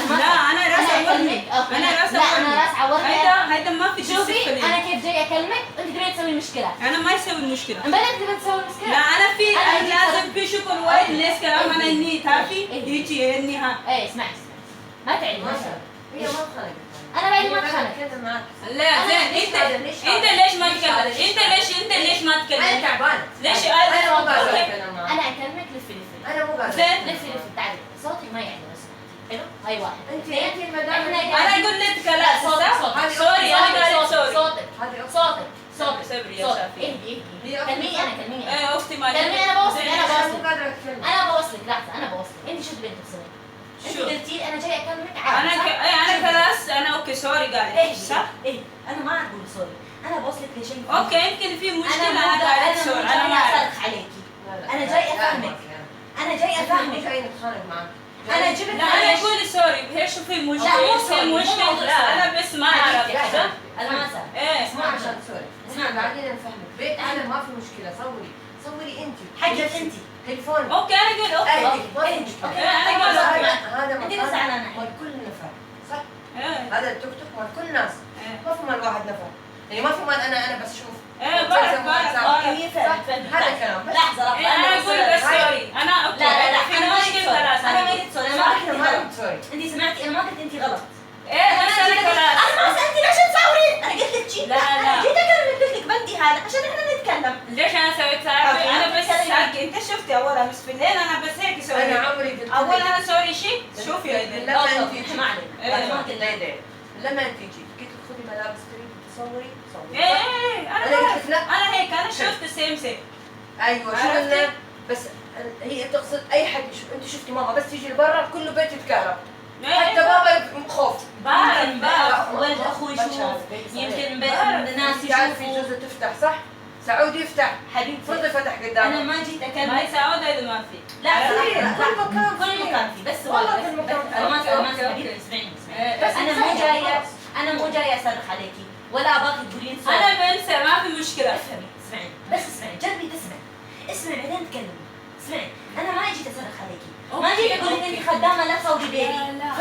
Speaker 5: ما
Speaker 4: لا انا راس
Speaker 5: أكلمك. أوكي.
Speaker 4: انا راس
Speaker 5: لا أنا راس عورتك.
Speaker 4: هيدا ما في
Speaker 5: شوفي
Speaker 4: ديسبلين.
Speaker 5: أنا كيف جاي أكلمك وأنت تبين تسوي مشكلة.
Speaker 4: انا ما يسوي المشكلة.
Speaker 5: امبارح تبين تسوي مشكلة.
Speaker 4: لا انا في
Speaker 5: أنا جيت
Speaker 4: لازم
Speaker 5: صرخت.
Speaker 4: في شكر وايد ناس كلام انا
Speaker 5: إيه.
Speaker 4: اني تعرفي
Speaker 5: إيه.
Speaker 4: يجي اني ها.
Speaker 5: إيه اسمعي ما تعيدي ما تعيدي.
Speaker 6: هي ما اتخانقت.
Speaker 5: أنا بعد ما اتخانقت.
Speaker 6: كذا معك.
Speaker 4: لا زين انت ليش ما تكلمت؟ انت ليش ما
Speaker 6: انا
Speaker 4: تكلمت؟
Speaker 6: تعبانه.
Speaker 4: ليش
Speaker 6: انا مو قادره اتكلم معك.
Speaker 5: أنا أكلمك لفي
Speaker 6: انا مو قادره.
Speaker 4: زين.
Speaker 5: لفي تعالي، صوتي ما يعلى بس. حلو؟ هاي واحد.
Speaker 6: انت
Speaker 5: اثنين.
Speaker 6: المدام.
Speaker 4: انا قلت كلام
Speaker 5: صوتك.
Speaker 4: سوري انا قالت سوري.
Speaker 5: صوتك.
Speaker 6: هذه أختي.
Speaker 5: صوتك.
Speaker 4: صبري يا
Speaker 5: صوتك.
Speaker 4: شافي.
Speaker 5: اهدي
Speaker 6: هي أختي.
Speaker 5: كلميني أنا كلميني أنا.
Speaker 4: ايه اختي ما
Speaker 5: كلميني أنا بوصلك
Speaker 4: زين.
Speaker 5: أنا
Speaker 6: انا
Speaker 5: بوصلك.
Speaker 6: مو قادره اتكلم.
Speaker 5: أنا بوصلك لحظة أنا بوصلك. أنت شو تبين تسوي؟ أنت
Speaker 4: شو؟
Speaker 5: قلتي أنا جاي أكلمك عادي
Speaker 4: انا
Speaker 5: صح؟
Speaker 4: انا خلاص انا اوكي سوري
Speaker 5: إيه
Speaker 4: قالت صح؟
Speaker 5: إيه أنا ما أقول سوري. أنا بوصلك لشيء.
Speaker 4: اوكي يمكن في مشكلة
Speaker 5: أنا
Speaker 4: انا قالت سوري
Speaker 5: أنا
Speaker 4: انا
Speaker 5: ما
Speaker 4: ما اعرف.
Speaker 5: أصرخ عليكي.
Speaker 6: لا، لا.
Speaker 5: أنا جاي
Speaker 6: لا،
Speaker 5: أفهمك.
Speaker 6: ما
Speaker 5: أنا جاي
Speaker 6: في.
Speaker 5: أفهمك.
Speaker 6: مو جاي نتخانق معك.
Speaker 5: أنا جبت
Speaker 4: لا انا قولي سوري هي شو في
Speaker 5: لا، مو
Speaker 4: مشكلة
Speaker 5: سوري، مو
Speaker 4: في مشكلة
Speaker 5: موضوع
Speaker 4: لا
Speaker 5: سوري.
Speaker 4: انا بس ما اعرف صح؟
Speaker 5: أنا ما أسأل.
Speaker 4: ايه
Speaker 6: ما عشان سوري. اسمع قاعدين نفهمك. بيت انا ما في مشكله. صوري انت.
Speaker 5: حكيت أنت.
Speaker 6: تليفون.
Speaker 4: اوكي انا اقول اوكي
Speaker 6: ايه
Speaker 5: أوكي.
Speaker 6: ما في
Speaker 5: إيه.
Speaker 6: مشكله.
Speaker 5: أوكي.
Speaker 4: أنا قاعدة
Speaker 6: هذا
Speaker 5: أنت
Speaker 6: مكان
Speaker 5: بس على أنا.
Speaker 6: مال كل نفر. صح؟
Speaker 4: ايه
Speaker 6: هذا التوك توك مال كل الناس.
Speaker 4: إيه.
Speaker 6: ما في مال واحد نفر. يعني ما في مال انا بس اشوف.
Speaker 4: ايه بعرف
Speaker 5: هي فهمت.
Speaker 6: هذا كلام. بس.
Speaker 5: لحظة لحظة.
Speaker 4: إيه، انا اقول بس
Speaker 6: هاي.
Speaker 4: سوري انا اوكي
Speaker 5: لا
Speaker 4: في
Speaker 5: أنا ما
Speaker 4: مشكلة
Speaker 5: قلت
Speaker 4: خلاص
Speaker 5: أنا ما قلت سوري. أنا ما
Speaker 6: احنا
Speaker 5: قلت
Speaker 6: ما
Speaker 5: غلط.
Speaker 6: قلت سوري.
Speaker 5: أنت سمعتي أنا ما قلت أنت غلط.
Speaker 4: ايه بس انا خلاص
Speaker 5: أنا ما سألتي ليش تصورين؟ أنا قلت لك شيء.
Speaker 4: لا، لا.
Speaker 5: أنا جيت أكلمك قلت لك بدي هذا عشان إحنا نتكلم.
Speaker 4: ليش انا سويت تعرفي انا بس انت شفتي اولها مش في الليل انا بس هيك
Speaker 6: انا
Speaker 4: سويت
Speaker 6: عمري قلت
Speaker 4: اول
Speaker 6: لك.
Speaker 4: انا سوري شيء شوفي
Speaker 6: لما
Speaker 5: أوه،
Speaker 6: انت
Speaker 5: أوه، ما علينا.
Speaker 4: إيه.
Speaker 5: أنا ما قلت
Speaker 6: لا يدعي. لما انت جيت قلت لك خذي ملابس تريد تصوري صوري.
Speaker 4: ايه انا
Speaker 6: أنا قلت
Speaker 4: بعرف.
Speaker 6: لك لا.
Speaker 4: انا هيك انا شفت سيم
Speaker 6: ايوه شو
Speaker 4: عرفتي؟
Speaker 6: قلنا بس هي تقصد اي حد انت شفتي ماما بس تيجي لبرا كله بيت يتكهرب. حتى بابا خوف.
Speaker 4: بعرف
Speaker 5: ولد أخوي يشوف. يمكن
Speaker 6: بعرف.
Speaker 5: الناس
Speaker 6: انت عارفه
Speaker 5: يشوفوا.
Speaker 6: جوزها تفتح صح؟ سعود يفتح.
Speaker 5: حبيبتي
Speaker 6: فرضي فتح
Speaker 5: أنا
Speaker 6: قدامه.
Speaker 5: ما جيت
Speaker 4: ما
Speaker 5: أكلمك.
Speaker 4: يساعد اذا ما في
Speaker 5: لا
Speaker 6: في،
Speaker 5: لا،
Speaker 6: كل مكان
Speaker 5: كل
Speaker 6: في.
Speaker 5: مكان في بس
Speaker 6: والله
Speaker 5: واحد.
Speaker 6: كل مكان في.
Speaker 5: انا ما
Speaker 6: أوكي،
Speaker 5: ما
Speaker 6: أوكي،
Speaker 5: حبيبتي
Speaker 6: أوكي.
Speaker 5: اسمعيني
Speaker 4: إيه.
Speaker 6: بس
Speaker 5: انا
Speaker 6: نسوي
Speaker 5: مو جايه
Speaker 6: خلاص.
Speaker 5: انا مو جايه اصرخ عليكي ولا ابغاك تقولين صوت.
Speaker 4: انا بنسى ما في مشكلة
Speaker 5: افهمي اسمعي بس اسمعي جربي تسمعي. اسمعي بعدين تكلمي. اسمعي انا ما جيت اصرخ عليكي. ما جيت اقول لك انت خدامه لا تصوري بيبي.
Speaker 4: انا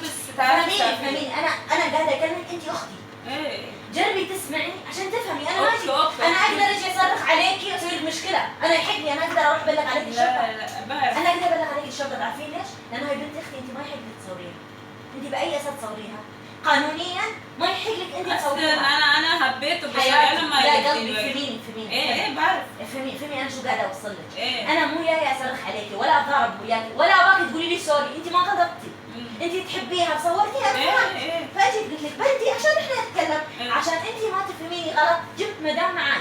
Speaker 4: بس
Speaker 5: فهميني
Speaker 4: تعرفي
Speaker 5: فهميني انا قاعده اكلمك انت اختي.
Speaker 4: ايه
Speaker 5: جربي تسمعي عشان تفهمي. انا ما
Speaker 4: أوكي،
Speaker 5: جيت
Speaker 4: أوكي.
Speaker 5: انا اقدر اجي اصرخ عليكي واسوي لك مشكله. انا يحق لي انا اقدر اروح ابلغ عليك الشرطه.
Speaker 4: لا بعرف
Speaker 5: انا اقدر ابلغ عليك الشرطه. تعرفين ليش؟ لانه هي بنت اختي انت ما يحق لك تصوريها. انت باي اساس تصوريها؟ قانونيا ما يحق لك انت
Speaker 4: اصلا
Speaker 5: تصوريها.
Speaker 4: انا حبيته بس
Speaker 5: حياتي
Speaker 4: انا ما
Speaker 5: لا
Speaker 4: قلت
Speaker 5: قلبي
Speaker 4: له.
Speaker 5: فهميني
Speaker 4: ايه بعرف
Speaker 5: فهمي انا شو قاعده اوصل لك.
Speaker 4: ايه
Speaker 5: انا مو جايه اصرخ عليكي ولا اتضارب وياكي ولا ابغاك تقولي لي سوري. انت ما غضبتي. انت تحبيها صورتيها
Speaker 4: ايه
Speaker 5: بفهم.
Speaker 4: ايه
Speaker 5: فاجيت قلت لك بدي عشان احنا نتكلم.
Speaker 4: إيه.
Speaker 5: عشان انت ما تفهميني غلط جبت مدام معاي.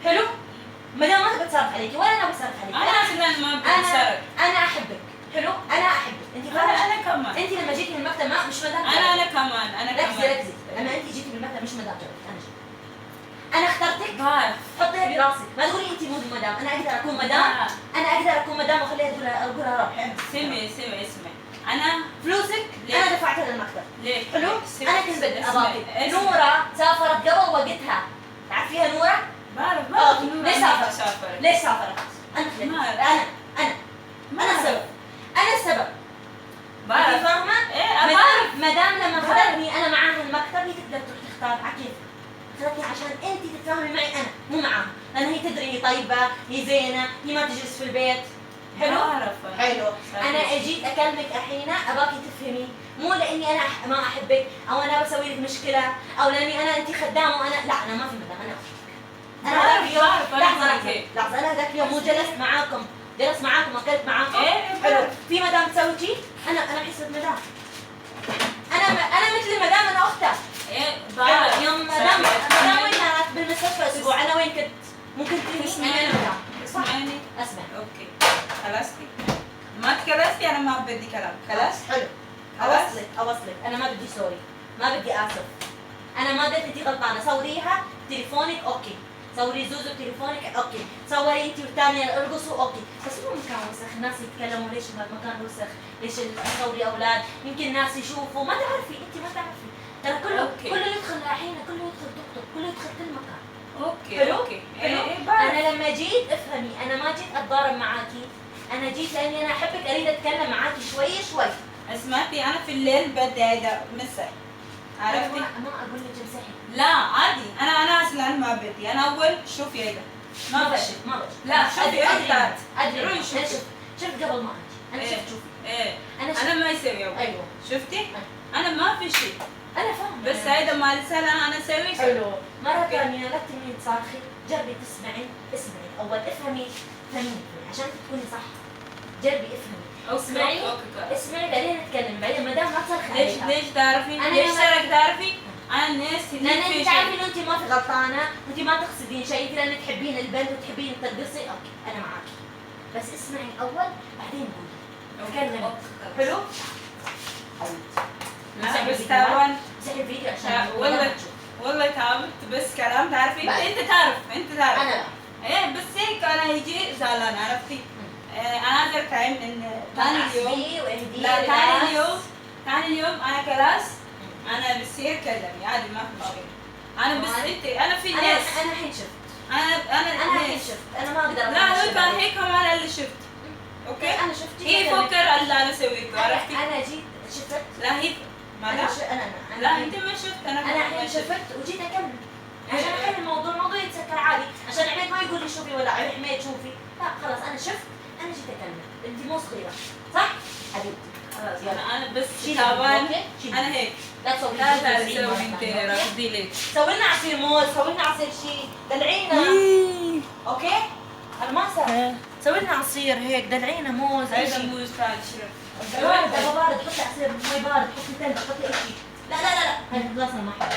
Speaker 5: حلو؟ مدام ما تبي تصرف عليكي ولا انا بصرف عليكي.
Speaker 4: انا اصلا ما بنسرق
Speaker 5: انا احبك. حلو؟ انا احبك. انت فاهمه؟
Speaker 4: انا كمان
Speaker 5: انت لما جيتي من المكتب مش مدام
Speaker 4: انا كمان انا
Speaker 5: ركزي
Speaker 4: كمان
Speaker 5: ركزي. لما انت جيتي من المكتب مش مدام جبت انا جيت. انا اخترتك.
Speaker 4: بعرف
Speaker 5: حطيها براسك. ما تقولي انت مو مدام. انا اقدر اكون مدام. انا اقدر اكون مدام واخليها تقول روح.
Speaker 4: اسمعي انا
Speaker 5: فلوسك
Speaker 4: ليه؟
Speaker 5: انا دفعتها للمكتب.
Speaker 4: ليه
Speaker 5: حلو؟ انا كنت بدي اباكي.
Speaker 4: اسمعي.
Speaker 5: نورة سافرت قبل وقتها. تعرفيها نورة؟
Speaker 4: بعرف
Speaker 5: أوكي.
Speaker 4: نورة
Speaker 5: ليش
Speaker 4: ما
Speaker 5: سافرت؟ ليش سافرت؟ انا خليت.
Speaker 4: ما أعرف.
Speaker 5: انا السبب. انا السبب. انت
Speaker 4: بعرف
Speaker 5: فاهمة؟
Speaker 4: ايه بعرف
Speaker 5: مدام لما
Speaker 4: بعرف.
Speaker 5: خذتني انا معاها المكتب هي تقدر تروح تختار على كيف. خذتني عشان انت تتفاهمي معي انا مو معاها. لان هي تدري هي طيبة، هي زينة، هي ما تجلس في البيت. حلو؟
Speaker 4: بعرف
Speaker 5: حلو.
Speaker 4: صحيح.
Speaker 5: انا اجيت اكلمك الحين اباكي تفهمي. مو لاني انا ما احبك او انا بسوي لك مشكله او لاني انا انت خدامه وانا لا انا ما في مدام انا اختك. انا
Speaker 4: بعرف،
Speaker 5: هذاك اليوم
Speaker 4: بعرف، أنا
Speaker 5: لحظه
Speaker 4: بعرف.
Speaker 5: لحظه لحظه انا هذاك اليوم مو جلست معاكم. جلست معاكم اكلت معاكم.
Speaker 4: إيه،
Speaker 5: حلو.
Speaker 4: بعرف.
Speaker 5: في مدام تسوي شيء انا بحس مدام. انا مثل المدام اختها.
Speaker 4: ايه بعرف.
Speaker 5: يوم مدام وين كانت بالمستشفى اسبوع، انا وين كنت؟ ممكن
Speaker 4: تسمعيني؟
Speaker 5: تسمعيني؟ اسمع.
Speaker 4: اوكي خلصتي؟ ما تكرستي انا ما بدي كلام. خلاص؟
Speaker 5: حلو.
Speaker 4: خلاص؟
Speaker 5: اوصلك انا ما بدي سوري، ما بدي اسف. انا ما قلت انت غلطانه، صوريها تليفونك اوكي، صوري زوزو تليفونك اوكي، صوري انت والثانيه ارقصوا اوكي، بس مو مكان وسخ، الناس يتكلموا ليش المكان وسخ، ليش تصوري اولاد، يمكن الناس يشوفوا، ما تعرفي انت ما تعرفي، ترى كله يدخل الحين، كله يدخل توك توك، كله يدخل كل مكان.
Speaker 4: اوكي
Speaker 5: حلو؟
Speaker 4: اوكي.
Speaker 5: حلو؟
Speaker 4: بعرف.
Speaker 5: انا لما جيت افهمي، انا ما جيت اتضارب معاكي، انا جيت لاني انا احبك، اريد اتكلم معاكي شوي شوي.
Speaker 4: اسمعتي انا في الليل بدي هيدا مسح. عرفتي؟
Speaker 5: ما اقول لك امسحي.
Speaker 4: لا عادي، انا اصلا ما بدي، انا اول شوفي هيدا ما بدي.
Speaker 5: ما بدي.
Speaker 4: لا شوفي اكتر.
Speaker 5: ادري
Speaker 4: روحي شوفي.
Speaker 5: شفت قبل ما اجي، انا
Speaker 4: إيه.
Speaker 5: شفت شوفي.
Speaker 4: ايه
Speaker 5: انا
Speaker 4: انا ما يسوي اول.
Speaker 5: ايوه
Speaker 4: شفتي؟ انا ما في شيء،
Speaker 5: انا فاهم،
Speaker 4: بس هيدا مال سنة انا اسوي.
Speaker 5: حلو. مرة
Speaker 4: أوكي.
Speaker 5: ثانية لا تمني تصارخي، جربي تسمعي، اسمعي اول، افهمي عشان تكوني صح. جربي افهمي، اسمعي اسمعي بعدين نتكلم، بعدين ما دام ما تصرخي
Speaker 4: ليش تعرفي؟
Speaker 5: أنا
Speaker 4: ليش
Speaker 5: لما-
Speaker 4: صارك تعرفي؟ انا الناس اللي
Speaker 5: لان
Speaker 4: في
Speaker 5: انت تعرفي
Speaker 4: شيء.
Speaker 5: انه انت ما في غلطانه، انت ما تقصدين شيء، انت لانك تحبين البنت وتحبين ترقصي، اوكي انا معاكي، بس اسمعي اول بعدين قولي. تكلمي. حلو؟
Speaker 4: لا بس تعبان.
Speaker 5: امسحي الفيديو عشان
Speaker 4: والله والله تعبت، بس كلام تعرفي. انت تعرف
Speaker 5: انا لا.
Speaker 4: ايه بس هيك انا يجي زعلان. عرفتي؟ انا اقدر تعب من ثاني اليوم. لا ثاني اليوم انا كلاس انا بصير كلمي عادي ما في مشكله. انا بس انت انا في ناس.
Speaker 5: انا الحين شفت،
Speaker 4: انا
Speaker 5: الحين شفت، انا ما اقدر
Speaker 4: لا هو كان هيك كمان اللي شفت. اوكي
Speaker 5: انا شفت
Speaker 4: هي فكر اللي انا سويته. عرفتي؟
Speaker 5: انا جيت شفت،
Speaker 4: لا هي ما لا
Speaker 5: انا
Speaker 4: لا انت ما شفت. انا
Speaker 5: الحين شفت وجيت اكمل عشان الحين الموضوع يتسكر عادي، عشان عماد ما يقول لي شوفي ولا عماد شوفي، لا خلاص انا شفت، انا جيت اكمل، انت مو صغيره صح حبيبتي، خلاص يلا
Speaker 4: انا بس
Speaker 5: شيلي.
Speaker 4: تعبان.
Speaker 5: أوكي؟ شيلي.
Speaker 4: انا هيك
Speaker 5: لا تسوي
Speaker 4: لا
Speaker 5: لي
Speaker 4: تسوي
Speaker 5: مرة
Speaker 4: انت
Speaker 5: ثانية، أوكي؟
Speaker 4: ركضي ليك.
Speaker 5: سوي لنا عصير موز، سوي لنا عصير شيء، دلعينا اوكي؟ انا ما سوي، سوي لنا عصير هيك، دلعينا موز اي
Speaker 4: هذا
Speaker 5: شيء.
Speaker 4: موز تعال شرب.
Speaker 5: بارد دابا بارد، حطي عصير مي بارد، حطي ثلج، حطي اي شيء. لا لا لا لا هذا خلاص انا ما احب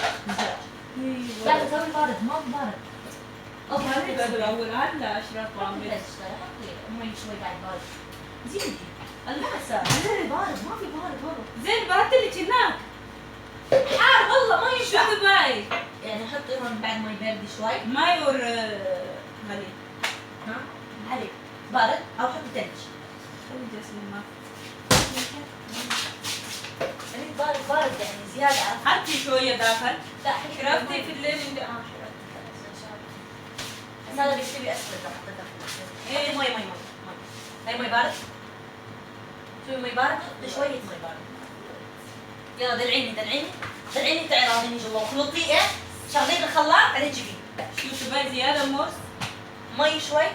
Speaker 5: لا سوي بارد ما بارد. اوكي حطي
Speaker 4: بدو اول عاد لا اشرب وعم
Speaker 5: ثلج، حطي مي شوي بعد بارد. زيدي المعسى، زين بارد ما في بارد والله.
Speaker 4: زين بعت لك هناك
Speaker 5: حار والله ما
Speaker 4: شو
Speaker 5: ينفع.
Speaker 4: دبي
Speaker 5: يعني حطي هون بعد مي بارد شوي.
Speaker 4: ماي اور ملي.
Speaker 5: ها عليك بارد او حطي ثلج.
Speaker 4: خلي جسمي ما
Speaker 5: يعني بارد يعني زياده عرفت؟
Speaker 4: حطي شويه داخل.
Speaker 5: لا
Speaker 4: شربتي في الليل انت
Speaker 5: شربت خلاص ان شاء الله. بس هذا بيشتري اسود لو حطيته في
Speaker 4: إيه.
Speaker 5: مي هاي مي بارد. شوي مي بارد، حطي شويه مي بارد. يلا دلعيني تعي راضيني جوا وخلطيه ايه؟ شغلين الخلاط بعدين جيبيه.
Speaker 4: شو تبي زياده موز؟
Speaker 5: مي شوي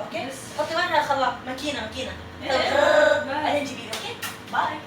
Speaker 5: اوكي؟
Speaker 4: بس.
Speaker 5: حطي وين الخلاط؟ ماكينه
Speaker 4: إيه.
Speaker 5: بعدين جيبيه اوكي؟ باي.